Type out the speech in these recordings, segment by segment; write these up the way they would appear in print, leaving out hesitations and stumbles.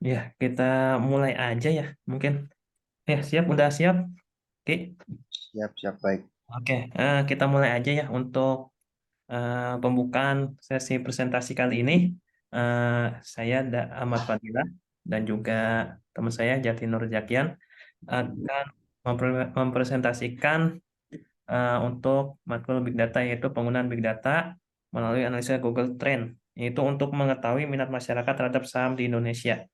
Ya, kita mulai aja ya, mungkin. Ya, siap, udah siap. Oke, Siap, siap, baik. oke. Kita mulai aja ya untuk pembukaan sesi presentasi kali ini. Saya Ahmad Fadilah dan juga teman saya Jati Nur Zakian akan mempresentasikan untuk matkul Big Data, yaitu penggunaan Big Data melalui analisa Google Trend, yaitu untuk mengetahui minat masyarakat terhadap saham di Indonesia.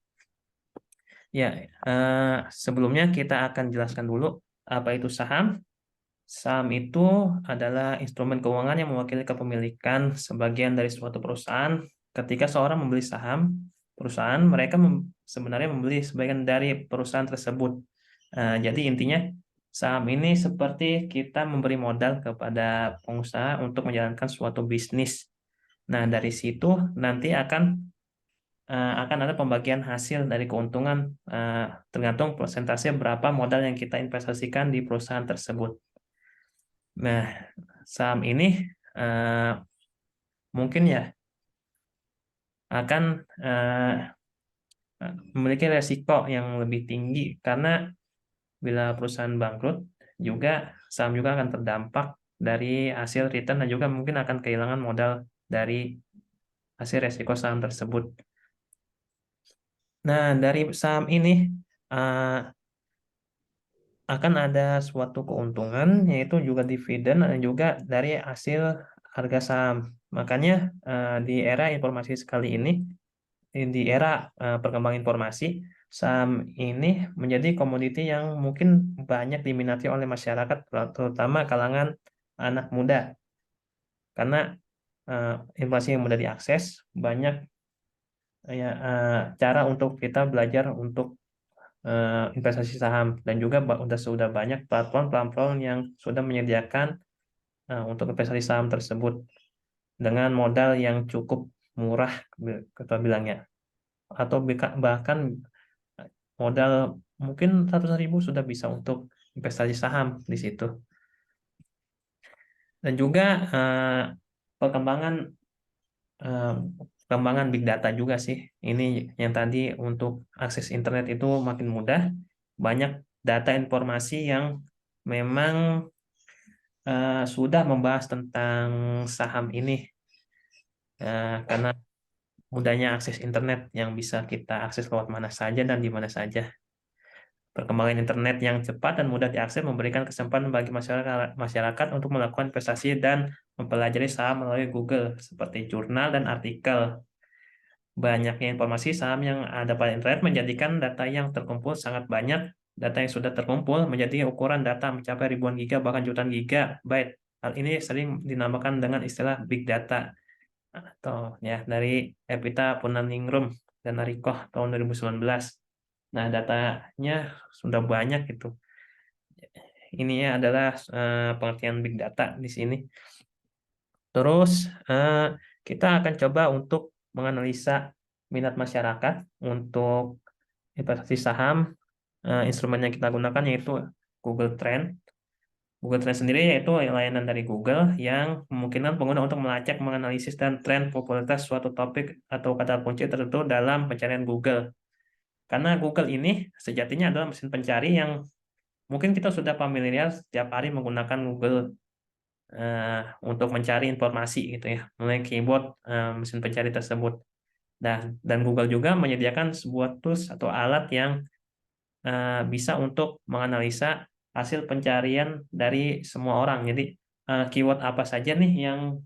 Ya, sebelumnya kita akan jelaskan dulu apa itu saham. Saham itu adalah instrumen keuangan yang mewakili kepemilikan sebagian dari suatu perusahaan. Ketika seorang membeli saham perusahaan, mereka sebenarnya membeli sebagian dari perusahaan tersebut. Jadi intinya saham ini seperti kita memberi modal kepada pengusaha untuk menjalankan suatu bisnis. Nah, dari situ nanti akan ada pembagian hasil dari keuntungan, tergantung persentase berapa modal yang kita investasikan di perusahaan tersebut. Nah, saham ini eh, mungkin ya akan memiliki resiko yang lebih tinggi karena bila perusahaan bangkrut juga saham juga akan terdampak dari hasil return dan juga mungkin akan kehilangan modal dari hasil resiko saham tersebut. Nah, dari saham ini eh, akan ada suatu keuntungan, yaitu juga dividen dan juga dari hasil harga saham. Makanya di era informasi sekali ini, di era perkembangan informasi, saham ini menjadi komoditi yang mungkin banyak diminati oleh masyarakat, terutama kalangan anak muda, karena eh, informasi yang mudah diakses, banyak ya cara untuk kita belajar untuk investasi saham dan juga sudah banyak platform-platform yang sudah menyediakan untuk investasi saham tersebut dengan modal yang cukup murah, kita bilangnya, atau bahkan modal mungkin 100.000 sudah bisa untuk investasi saham di situ. Dan juga perkembangan eh, perkembangan big data juga sih. Ini yang tadi untuk akses internet itu makin mudah, banyak data informasi yang memang sudah membahas tentang saham ini, karena mudahnya akses internet yang bisa kita akses lewat mana saja dan di mana saja. Perkembangan internet yang cepat dan mudah diakses memberikan kesempatan bagi masyarakat untuk melakukan investasi dan mempelajari saham melalui Google, seperti jurnal dan artikel. Banyaknya informasi saham yang ada pada internet menjadikan data yang terkumpul sangat banyak. Data yang sudah terkumpul menjadi ukuran data mencapai ribuan giga bahkan jutaan gigabyte. Hal ini sering dinamakan dengan istilah big data, atau ya dari Evita Punaningrum dan Arikoh tahun 2019. Nah, datanya sudah banyak itu. Ini ya adalah pengertian big data di sini. Terus eh, kita akan coba untuk menganalisa minat masyarakat untuk investasi saham. Instrumen yang kita gunakan yaitu Google Trend. Google Trend sendiri yaitu layanan dari Google yang memungkinkan pengguna untuk melacak, menganalisis, dan tren popularitas suatu topik atau kata kunci tertentu dalam pencarian Google. Karena Google ini sejatinya adalah mesin pencari yang mungkin kita sudah familiar setiap hari menggunakan Google eh, untuk mencari informasi gitu ya, melalui keyboard mesin pencari tersebut. Dan Google juga menyediakan sebuah tools atau alat yang bisa untuk menganalisa hasil pencarian dari semua orang. Jadi keyword apa saja nih yang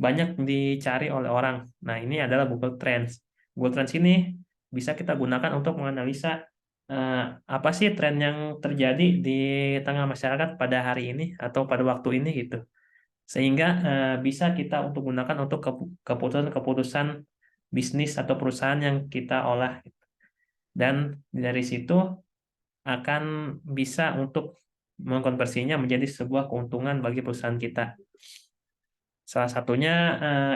banyak dicari oleh orang. Nah, ini adalah Google Trends. Google Trends ini bisa kita gunakan untuk menganalisa eh, apa sih tren yang terjadi di tengah masyarakat pada hari ini atau pada waktu ini gitu. Sehingga bisa kita untuk gunakan untuk keputusan-keputusan bisnis atau perusahaan yang kita olah. Dan dari situ akan bisa untuk mengkonversinya menjadi sebuah keuntungan bagi perusahaan kita. Salah satunya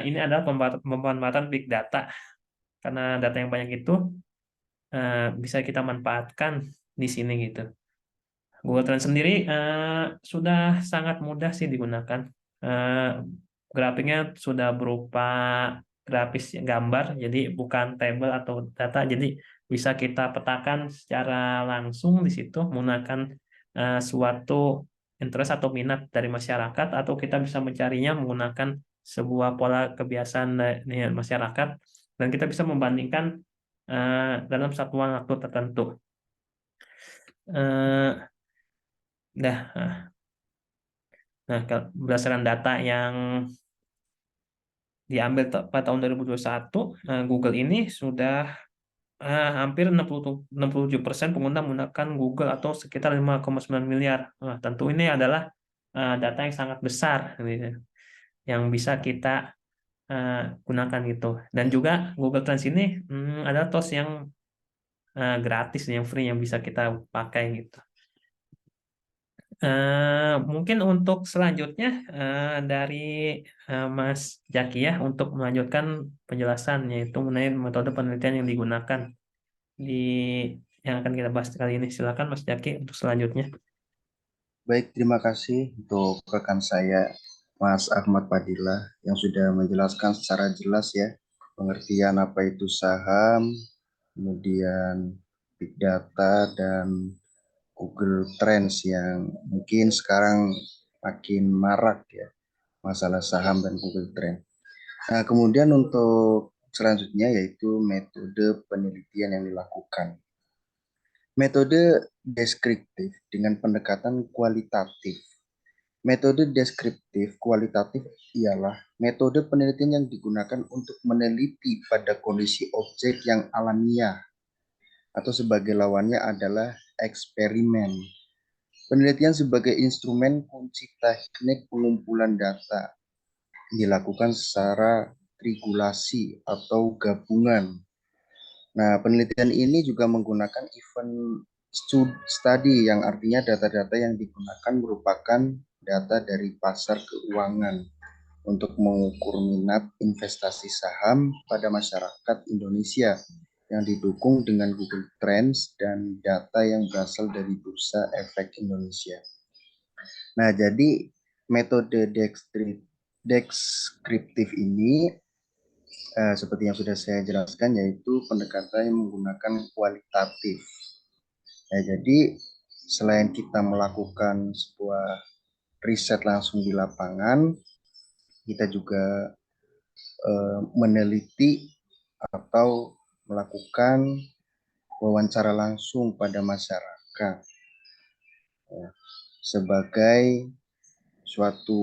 ini adalah pemanfaatan big data, karena data yang banyak itu bisa kita manfaatkan di sini gitu. Google Trend sendiri sudah sangat mudah sih digunakan. Eh, Grafiknya sudah berupa grafis gambar, jadi bukan table atau data, jadi bisa kita petakan secara langsung di situ menggunakan suatu interest atau minat dari masyarakat, atau kita bisa mencarinya menggunakan sebuah pola kebiasaan dari masyarakat, dan kita bisa membandingkan dalam satuan waktu tertentu. Eh, nah, berdasarkan data yang diambil pada tahun 2021, Google ini sudah hampir 67% pengguna menggunakan Google atau sekitar 5,9 miliar. Nah, tentu ini adalah data yang sangat besar gitu, yang bisa kita eh, gunakan gitu. Dan juga Google Trends ini ada tools yang gratis, yang free yang bisa kita pakai gitu. Mungkin untuk selanjutnya dari Mas Jaki ya untuk melanjutkan penjelasan yaitu mengenai metode penelitian yang digunakan di yang akan kita bahas kali ini. Silakan Mas Jaki untuk selanjutnya. Baik, terima kasih untuk rekan saya, Mas Ahmad Padilla, yang sudah menjelaskan secara jelas ya, pengertian apa itu saham, kemudian big data, dan Google Trends yang mungkin sekarang makin marak ya, masalah saham dan Google Trends. Nah, kemudian untuk selanjutnya yaitu metode penelitian yang dilakukan. Metode deskriptif dengan pendekatan kualitatif. Metode deskriptif kualitatif ialah metode penelitian yang digunakan untuk meneliti pada kondisi objek yang alamiah atau sebagai lawannya adalah eksperimen. Penelitian sebagai instrumen kunci teknik pengumpulan data dilakukan secara trigulasi atau gabungan. Nah, penelitian ini juga menggunakan event study yang artinya data-data yang digunakan merupakan data dari pasar keuangan untuk mengukur minat investasi saham pada masyarakat Indonesia yang didukung dengan Google Trends dan data yang berasal dari Bursa Efek Indonesia. Nah, jadi metode deskriptif ini seperti yang sudah saya jelaskan yaitu pendekatan yang menggunakan kualitatif. Ya, jadi selain kita melakukan sebuah riset langsung di lapangan, kita juga meneliti atau melakukan wawancara langsung pada masyarakat ya, sebagai suatu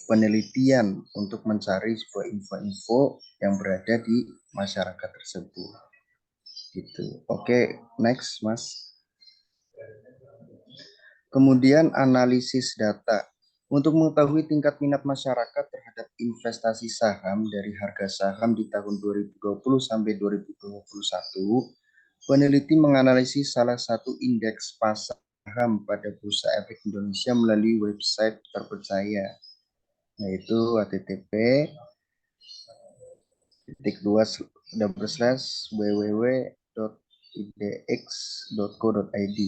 penelitian untuk mencari sebuah info-info yang berada di masyarakat tersebut. Gitu. Oke, next, Mas. Kemudian analisis data. Untuk mengetahui tingkat minat masyarakat terhadap investasi saham dari harga saham di tahun 2020 sampai 2021, peneliti menganalisis salah satu indeks pasar saham pada Bursa Efek Indonesia melalui website terpercaya, yaitu http://www.idx.co.id.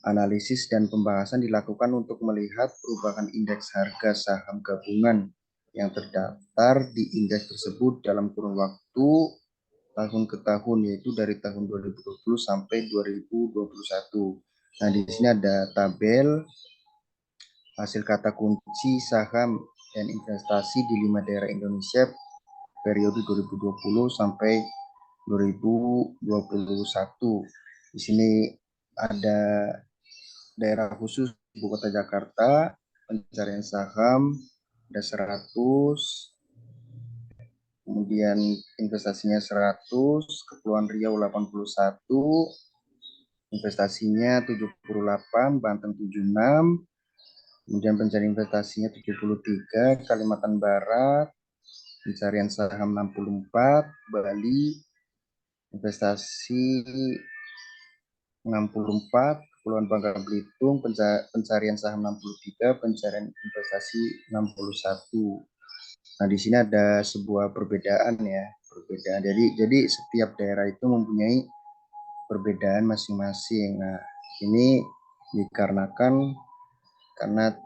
Analisis dan pembahasan dilakukan untuk melihat perubahan indeks harga saham gabungan yang terdaftar di indeks tersebut dalam kurun waktu tahun ke tahun, yaitu dari tahun 2020 sampai 2021. Nah, di sini ada tabel hasil kata kunci saham dan investasi di 5 daerah Indonesia periode 2020 sampai 2021. Di sini ada daerah khusus Ibu Kota Jakarta, pencarian saham ada 100, kemudian investasinya 100, Kepulauan Riau 81, investasinya 78, Banten 76, kemudian pencarian investasinya 73, Kalimantan Barat, pencarian saham 64, Bali, investasi 64, Kepulauan Bangka Belitung, pencarian saham 63, pencarian investasi 61. Nah, di sini ada sebuah perbedaan ya, perbedaan. Jadi setiap daerah itu mempunyai perbedaan masing-masing. Nah, ini dikarenakan karena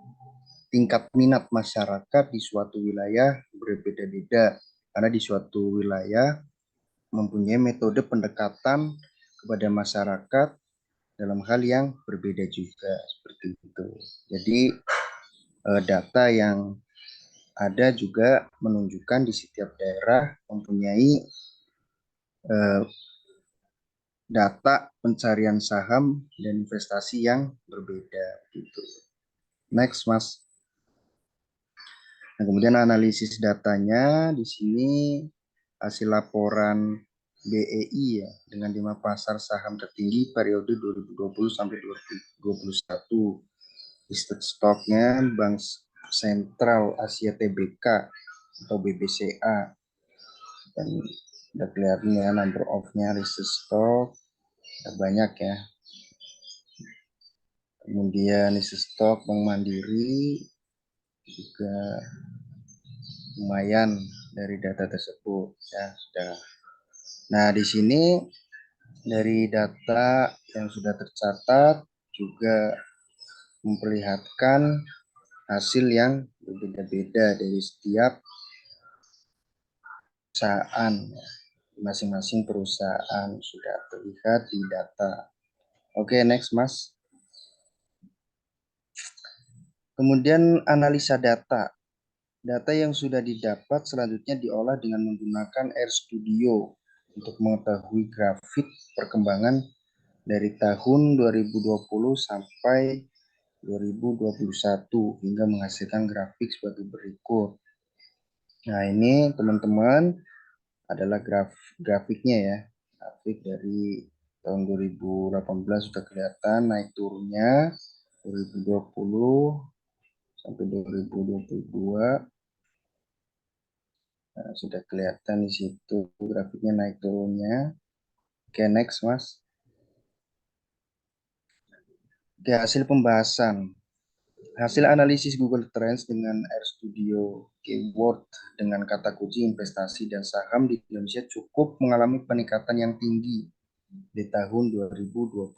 tingkat minat masyarakat di suatu wilayah berbeda-beda. karena di suatu wilayah mempunyai metode pendekatan kepada masyarakat dalam hal yang berbeda juga seperti itu. Jadi data yang ada juga menunjukkan di setiap daerah mempunyai eh, data pencarian saham dan investasi yang berbeda gitu. Next, Mas. Nah, kemudian analisis datanya di sini hasil laporan BEI ya dengan 5 pasar saham tertinggi periode 2020 sampai 2021. Listed stoknya Bank Sentral Asia TBK atau BBCA, dan udah kelihatan ya number of-nya listed stock banyak ya. Kemudian listed stock Bank Mandiri juga lumayan dari data tersebut ya sudah. Nah, di sini dari data yang sudah tercatat juga memperlihatkan hasil yang berbeda-beda dari setiap perusahaan. Masing-masing perusahaan sudah terlihat di data. Oke, next, Mas. Kemudian analisa data. Data yang sudah didapat selanjutnya diolah dengan menggunakan RStudio untuk mengetahui grafik perkembangan dari tahun 2020 sampai 2021 hingga menghasilkan grafik sebagai berikut. Nah, ini teman-teman adalah grafiknya ya. Grafik dari tahun 2018 sudah kelihatan naik turunnya, 2020 sampai 2022 nah, sudah kelihatan di situ grafiknya naik turunnya. Oke, next, Mas. Oke, hasil pembahasan. Hasil analisis Google Trends dengan RStudio Keyword dengan kata kunci investasi dan saham di Indonesia cukup mengalami peningkatan yang tinggi di tahun 2021.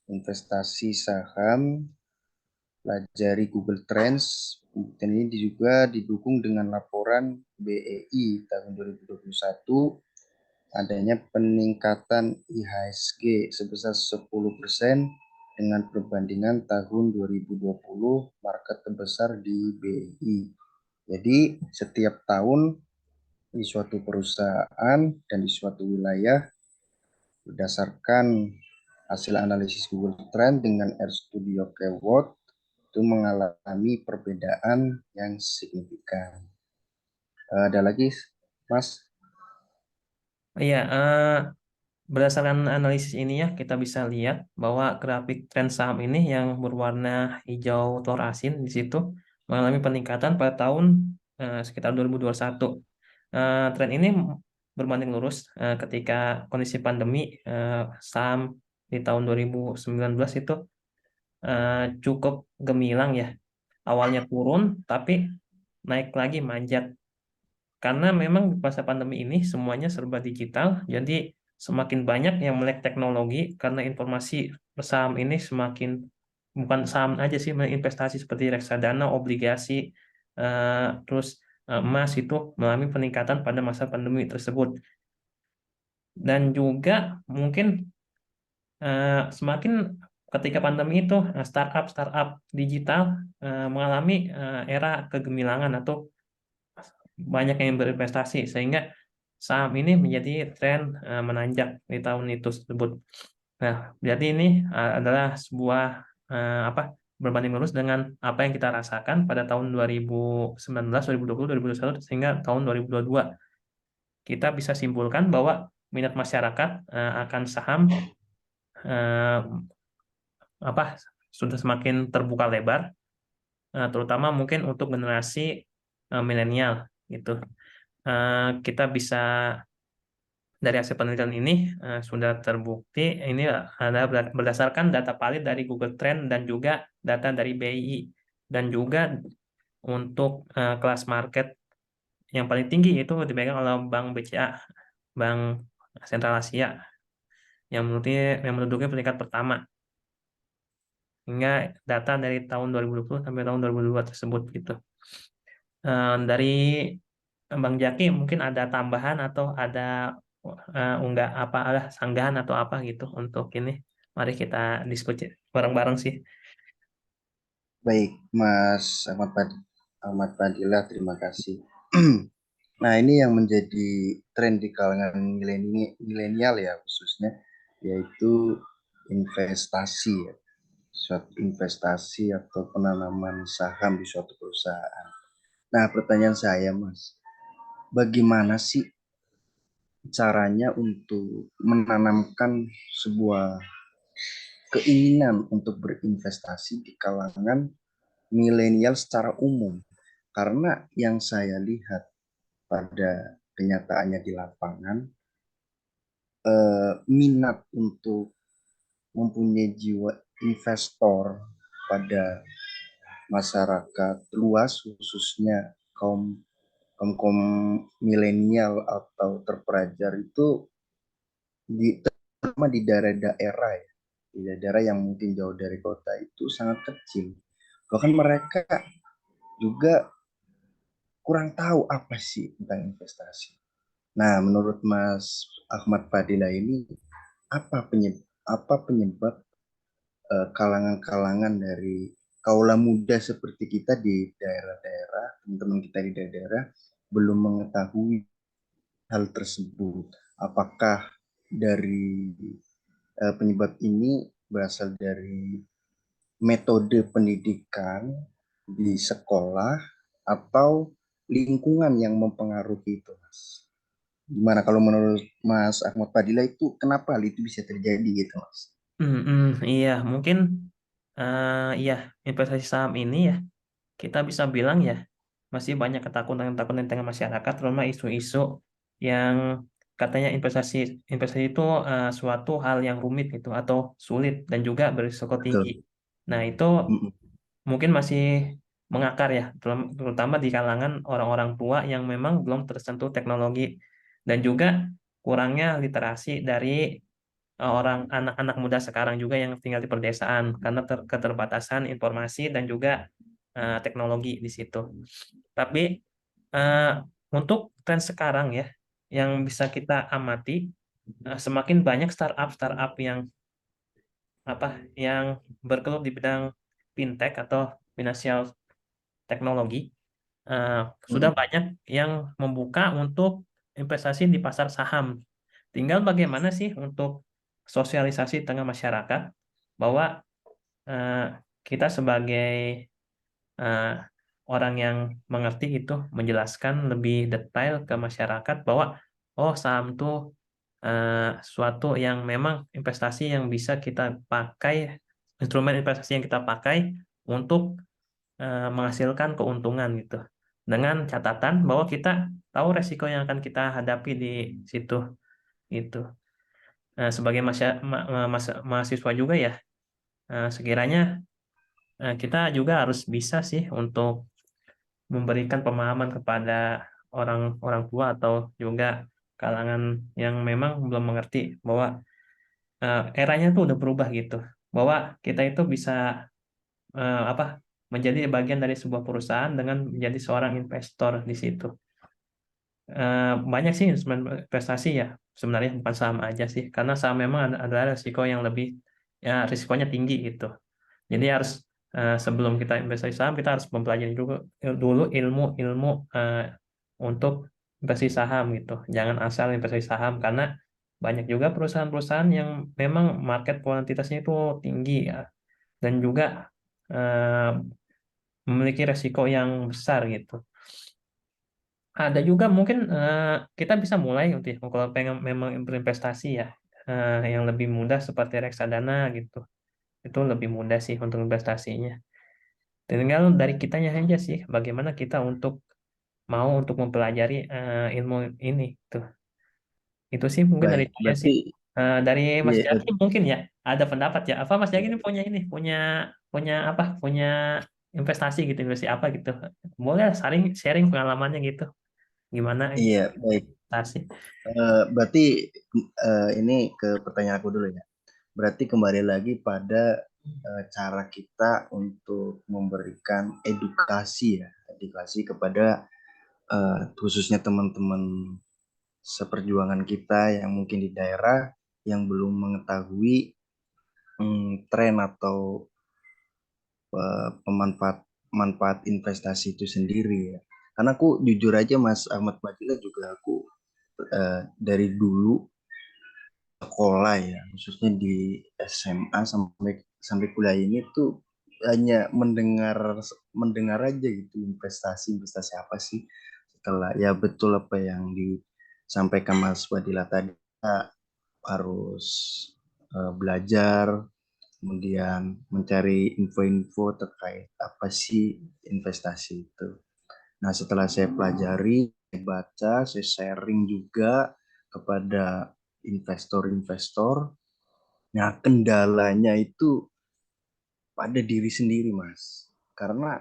Investasi saham pelajari Google Trends dan ini juga didukung dengan laporan BEI tahun 2021 adanya peningkatan IHSG sebesar 10% dengan perbandingan tahun 2020 market terbesar di BI. Jadi setiap tahun di suatu perusahaan dan di suatu wilayah berdasarkan hasil analisis Google Trend dengan RStudio Keyword itu mengalami perbedaan yang signifikan. Ada lagi, Mas? Iya, berdasarkan analisis ini ya, kita bisa lihat bahwa grafik tren saham ini yang berwarna hijau telur asin di situ mengalami peningkatan pada tahun sekitar 2021. Tren ini berbanding lurus ketika kondisi pandemi saham di tahun 2019 itu cukup gemilang ya. Awalnya turun, tapi naik lagi manjat karena memang di masa pandemi ini semuanya serba digital, jadi semakin banyak yang melek teknologi karena informasi saham ini semakin bukan saham aja sih, investasi seperti reksadana, obligasi, terus emas itu mengalami peningkatan pada masa pandemi tersebut. Dan juga mungkin semakin ketika pandemi itu startup digital mengalami era kegemilangan atau banyak yang berinvestasi sehingga saham ini menjadi tren menanjak di tahun itu tersebut. Nah, jadi ini adalah sebuah apa berbanding lurus dengan apa yang kita rasakan pada tahun 2019, 2020, 2021 sehingga tahun 2022. Kita bisa simpulkan bahwa minat masyarakat akan saham eh, apa sudah semakin terbuka lebar, terutama mungkin untuk generasi milenial gitu. Kita bisa dari hasil penelitian ini sudah terbukti ini ada berdasarkan data valid dari Google Trend dan juga data dari BI dan juga untuk kelas market yang paling tinggi itu dipegang oleh Bank BCA, Bank Sentral Asia yang menduduki peringkat pertama hingga data dari tahun 2020 sampai tahun 2022 tersebut gitu. Dari Bang Jaki mungkin ada tambahan atau ada unggah apa ada sanggahan atau apa gitu untuk ini. Mari kita diskusi bareng-bareng sih. Baik, Mas Ahmad Padilla, terima kasih. Nah, ini yang menjadi tren di kalangan milenial ya khususnya, yaitu investasi ya. Suatu investasi atau penanaman saham di suatu perusahaan. Nah, pertanyaan saya, Mas, bagaimana sih caranya untuk menanamkan sebuah keinginan untuk berinvestasi di kalangan milenial secara umum? Karena yang saya lihat pada kenyataannya di lapangan, minat untuk mempunyai jiwa investor pada masyarakat luas, khususnya kaum kaum kaum milenial atau terpelajar itu terutama di daerah-daerah ya, di daerah yang mungkin jauh dari kota itu sangat kecil. Bahkan mereka juga kurang tahu apa sih tentang investasi. Nah, menurut Mas Ahmad Fadila ini apa penyebab kalangan-kalangan dari kaula muda seperti kita di daerah-daerah, teman-teman kita di daerah-daerah belum mengetahui hal tersebut? Apakah dari penyebab ini berasal dari metode pendidikan di sekolah atau lingkungan yang mempengaruhi itu, Mas? Gimana kalau menurut Mas Ahmad Padilla itu kenapa hal itu bisa terjadi gitu, Mas? Iya, mungkin iya investasi saham ini ya kita bisa bilang ya masih banyak ketakutan-ketakutan di tengah masyarakat, terutama isu-isu yang katanya investasi investasi itu suatu hal yang rumit gitu atau sulit dan juga berisiko tinggi. Betul. Nah, itu Mm-mm. mungkin masih mengakar ya, terutama di kalangan orang-orang tua yang memang belum tersentuh teknologi dan juga kurangnya literasi dari orang anak-anak muda sekarang juga yang tinggal di pedesaan karena keterbatasan informasi dan juga teknologi di situ. Tapi eh, untuk tren sekarang ya, yang bisa kita amati, semakin banyak startup-startup yang apa yang bergelut di bidang fintech atau financial teknologi, eh, sudah Mm-mm. banyak yang membuka untuk investasi di pasar saham. Tinggal bagaimana sih untuk sosialisasi tengah masyarakat bahwa eh, kita sebagai eh, orang yang mengerti itu menjelaskan lebih detail ke masyarakat bahwa oh saham tuh suatu yang memang investasi yang bisa kita pakai, instrumen investasi yang kita pakai untuk menghasilkan keuntungan gitu. Dengan catatan bahwa kita tahu resiko yang akan kita hadapi di situ itu. Sebagai mahasiswa juga ya, sekiranya kita juga harus bisa sih untuk memberikan pemahaman kepada orang-orang tua atau juga kalangan yang memang belum mengerti bahwa eranya tuh udah berubah gitu. Bahwa kita itu bisa apa menjadi bagian dari sebuah perusahaan dengan menjadi seorang investor di situ. Banyak sih instrumen investasi ya sebenarnya bukan saham aja sih karena saham memang adalah risiko yang lebih ya risikonya tinggi gitu. Jadi harus sebelum kita investasi saham kita harus mempelajari juga dulu ilmu-ilmu untuk investasi saham gitu. Jangan asal investasi saham karena banyak juga perusahaan-perusahaan yang memang market volatilitasnya itu tinggi ya dan juga eh, memiliki resiko yang besar gitu. Ada juga mungkin kita bisa mulai untuk ya, kalau pengen memang berinvestasi ya yang lebih mudah seperti reksadana gitu. Itu lebih mudah sih untuk investasinya. Tinggal dari kitanya aja sih, bagaimana kita untuk mau untuk mempelajari ilmu ini tuh. Itu sih mungkin dari Baik, saya sih. berarti Dari Mas ya, Jaki mungkin ya ada pendapat ya. Apa Mas Jaki ini punya punya apa? Punya investasi gitu, investasi apa gitu. Boleh lah sharing sharing pengalamannya gitu. Gimana iya, baik. investasi? Berarti ini ke pertanyaan aku dulu ya. Berarti kembali lagi pada cara kita untuk memberikan edukasi ya, edukasi kepada khususnya teman-teman seperjuangan kita yang mungkin di daerah yang belum mengetahui tren atau pemanfaat manfaat investasi itu sendiri ya. Karena aku jujur aja Mas Ahmad Badila juga aku dari dulu sekolah ya, khususnya di SMA sampai sampai kuliah ini tuh hanya mendengar mendengar aja gitu investasi investasi apa sih setelah ya betul apa yang disampaikan Mas Badila tadi kita harus belajar kemudian mencari info-info terkait apa sih investasi itu. Nah, setelah saya pelajari, saya baca, saya sharing juga kepada investor-investor. Nah, kendalanya itu pada diri sendiri, Mas. Karena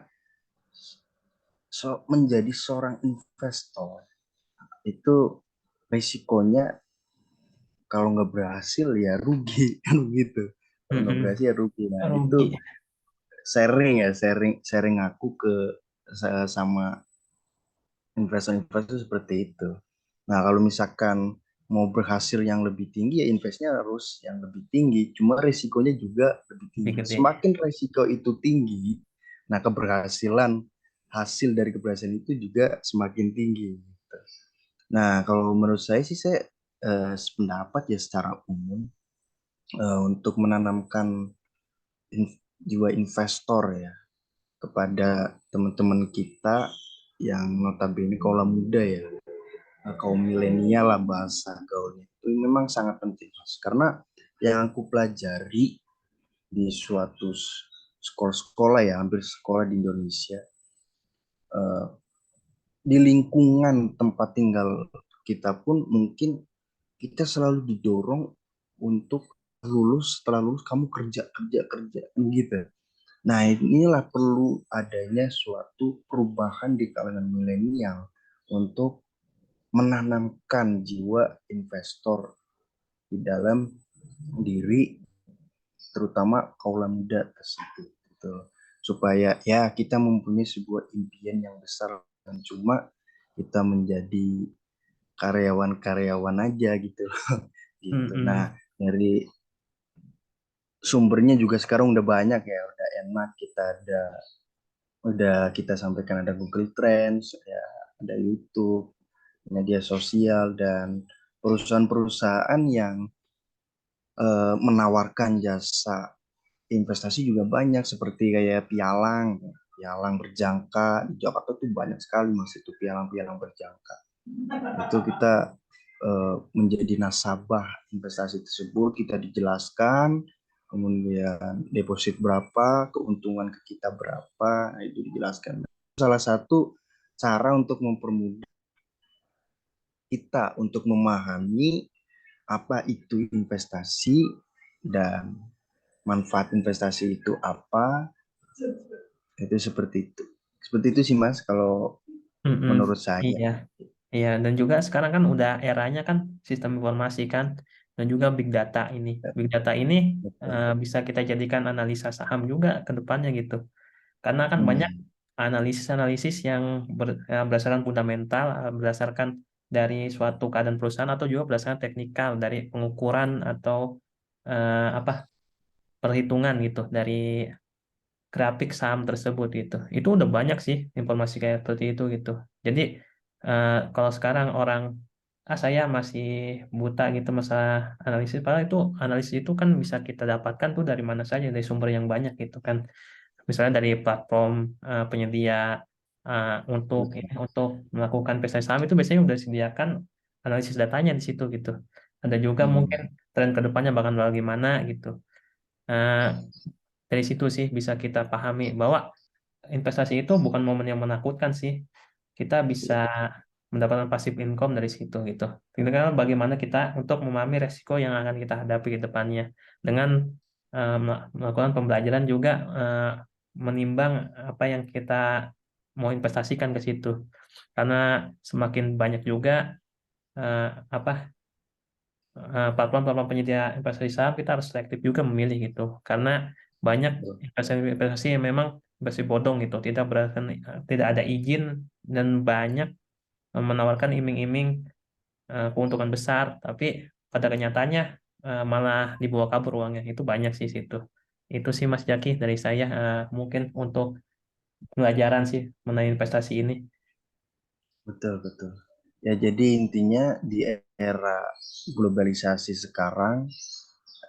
menjadi seorang investor itu risikonya kalau nggak berhasil ya rugi kan begitu. Kalau nggak Mm-mm. berhasil ya rugi. Nah, itu Rugi. sharing aku ke sama investor-investor seperti itu. Nah, kalau misalkan mau berhasil yang lebih tinggi, ya investnya harus yang lebih tinggi. Cuma risikonya juga lebih Lebih tinggi. gede. Semakin risiko itu tinggi, nah keberhasilan, hasil dari keberhasilan itu juga semakin tinggi. Nah, kalau menurut saya sih, saya sependapat ya secara umum, untuk menanamkan jiwa investor ya kepada teman-teman kita yang notabene kaula muda ya, kaum milenial lah bahasa gaulnya itu memang sangat penting Mas. Karena yang aku pelajari di suatu sekolah-sekolah ya hampir sekolah di Indonesia, eh, di lingkungan tempat tinggal kita pun mungkin kita selalu didorong untuk lulus, setelah lulus kamu kerja kerja kerja gitu. Nah, inilah perlu adanya suatu perubahan di kalangan milenial untuk menanamkan jiwa investor di dalam diri terutama kaula muda tersebut gitu. Supaya ya kita mempunyai sebuah impian yang besar dan cuma kita menjadi karyawan-karyawan aja gitu gitu. Nah, Mm-mm. dari sumbernya juga sekarang udah banyak ya, udah enak kita ada udah kita sampaikan ada Google Trends, ya, ada YouTube, media sosial dan perusahaan-perusahaan yang menawarkan jasa investasi juga banyak seperti kayak pialang, pialang berjangka di Jakarta tuh banyak sekali mas itu pialang-pialang berjangka. Itu kita menjadi nasabah investasi tersebut kita dijelaskan, kemudian deposit berapa, keuntungan ke kita berapa, nah, itu dijelaskan. Salah satu cara untuk mempermudah kita untuk memahami apa itu investasi dan manfaat investasi itu apa, itu seperti itu. Seperti itu sih Mas kalau Mm-mm. menurut saya. Iya. Iya, dan juga sekarang kan udah eranya kan sistem informasi kan, dan juga big data ini. Big data ini Betul. bisa kita jadikan analisa saham juga ke depannya gitu. Karena kan banyak Hmm, analisis-analisis yang berdasarkan fundamental, berdasarkan dari suatu keadaan perusahaan atau juga berdasarkan teknikal dari pengukuran atau apa perhitungan gitu dari grafik saham tersebut gitu. Itu udah banyak sih informasi kayak seperti itu gitu. Jadi kalau sekarang orang saya masih buta gitu masalah analisis, padahal itu analisis itu kan bisa kita dapatkan tuh dari mana saja dari sumber yang banyak gitu kan. Misalnya dari platform penyedia betul. untuk melakukan investasi saham itu biasanya udah disediakan analisis datanya di situ gitu. Ada juga mungkin Hmm, tren kedepannya bakal bagaimana gitu. Eh, dari situ sih bisa kita pahami bahwa investasi itu bukan momen yang menakutkan sih. Kita bisa mendapatkan passive income dari situ gitu. Tinggal bagaimana kita untuk memahami resiko yang akan kita hadapi ke depannya dengan melakukan pembelajaran juga menimbang apa yang kita mau investasikan ke situ. Karena semakin banyak juga eh, apa platform-platform penyedia investasi saham kita harus selektif juga memilih gitu karena banyak betul. investasi yang memang investasi bodong gitu tidak berdasarkan tidak ada izin dan banyak menawarkan iming-iming keuntungan besar, tapi pada kenyataannya malah dibawa kabur uangnya. Itu banyak sih situ. Itu sih Mas Jaki dari saya, mungkin untuk pelajaran sih mengenai investasi ini. Betul, betul. Ya, jadi intinya di era globalisasi sekarang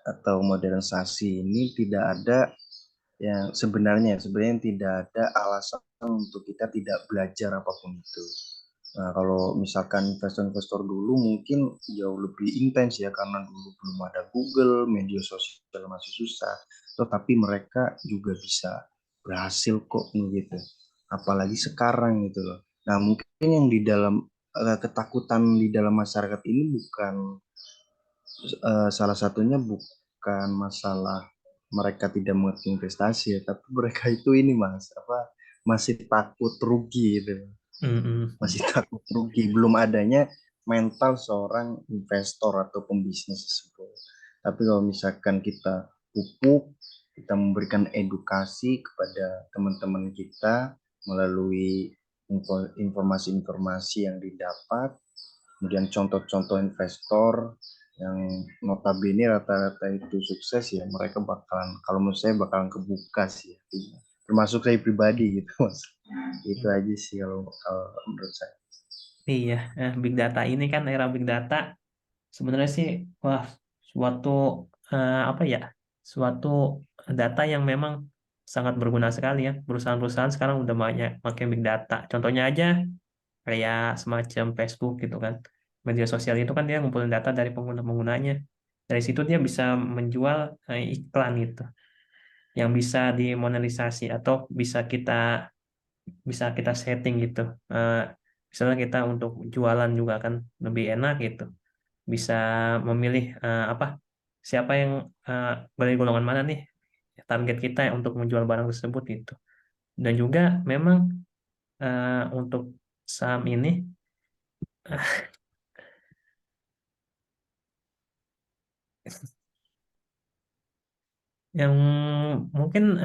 atau modernisasi ini tidak ada yang sebenarnya tidak ada alasan untuk kita tidak belajar apapun itu. Nah, kalau misalkan investor-investor dulu mungkin jauh lebih intens ya karena dulu belum ada Google, media sosial masih susah. Tetapi mereka juga bisa berhasil kok gitu. Apalagi sekarang gitu loh. Nah, mungkin yang di dalam ketakutan di dalam masyarakat ini bukan salah satunya bukan masalah mereka tidak mengerti investasi ya, tapi mereka itu ini Mas, apa masih takut rugi gitu, Mm-mm. masih takut rugi, belum adanya mental seorang investor atau pembisnis tersebut. Tapi kalau misalkan kita pupuk, kita memberikan edukasi kepada teman-teman kita melalui informasi-informasi yang didapat, kemudian contoh-contoh investor yang notabene rata-rata itu sukses ya, mereka bakalan, kalau menurut saya bakalan kebuka sih artinya. Termasuk saya pribadi gitu Mas. Itu aja sih kalau menurut saya. Iya, big data ini kan era big data sebenarnya sih, wah, suatu apa ya, suatu data yang memang sangat berguna sekali ya. Perusahaan-perusahaan sekarang udah banyak pakai big data. Contohnya aja kayak semacam Facebook gitu kan. Media sosial itu kan dia ngumpulin data dari pengguna-penggunanya. Dari situ dia bisa menjual iklan itu yang bisa dimonetisasi atau bisa kita setting gitu. Eh, Misalnya kita untuk jualan juga kan lebih enak gitu. Bisa memilih apa, siapa yang dari golongan mana nih target kita untuk menjual barang tersebut gitu. Dan juga memang untuk saham ini yang mungkin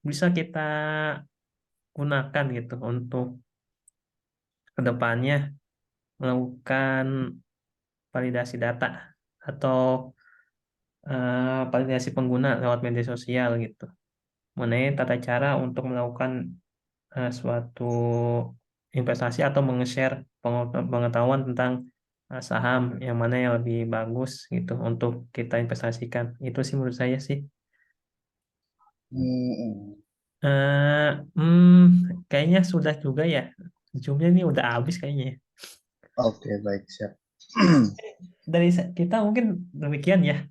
bisa kita gunakan gitu untuk kedepannya melakukan validasi data atau validasi pengguna lewat media sosial gitu, mengenai tata cara untuk melakukan suatu investasi atau meng-share pengetahuan tentang saham yang mana yang lebih bagus gitu untuk kita investasikan. Itu sih menurut saya sih. Hmm, Eh, Kayaknya sudah juga ya. Zoom-nya ini udah habis kayaknya ya. oke, baik, siap. Dari kita mungkin demikian ya.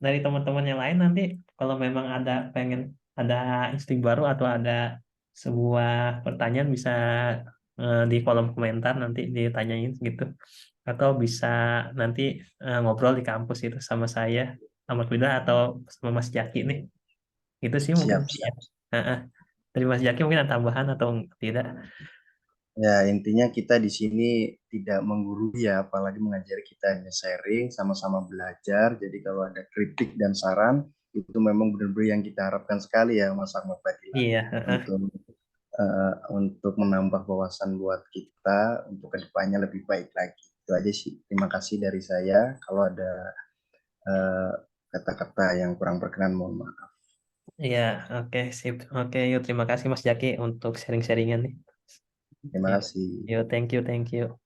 Dari teman-teman yang lain nanti kalau memang ada pengen ada insting baru atau ada sebuah pertanyaan bisa di kolom komentar nanti ditanyain gitu. Atau bisa nanti ngobrol di kampus itu sama saya, sama Wida atau sama Mas Jaki nih. Itu sih mungkin Siap, ya. siap. Heeh. Dari Mas Jaki mungkin ada tambahan atau tidak? Ya, intinya kita di sini tidak menggurui ya, apalagi mengajari, kita hanya sharing, sama-sama belajar. Jadi kalau ada kritik dan saran, itu memang benar-benar yang kita harapkan sekali ya, Mas Ahmad Fadila. Iya, heeh. Untuk menambah wawasan buat kita, untuk kedepannya lebih baik lagi. Itu aja sih. Terima kasih dari saya. Kalau ada eh, kata-kata yang kurang berkenan, mohon maaf. Iya, oke, sip. Oke, yuk terima kasih Mas Jaki untuk sharing-sharingan nih. Terima Yuk, kasih. yuk, thank you, thank you.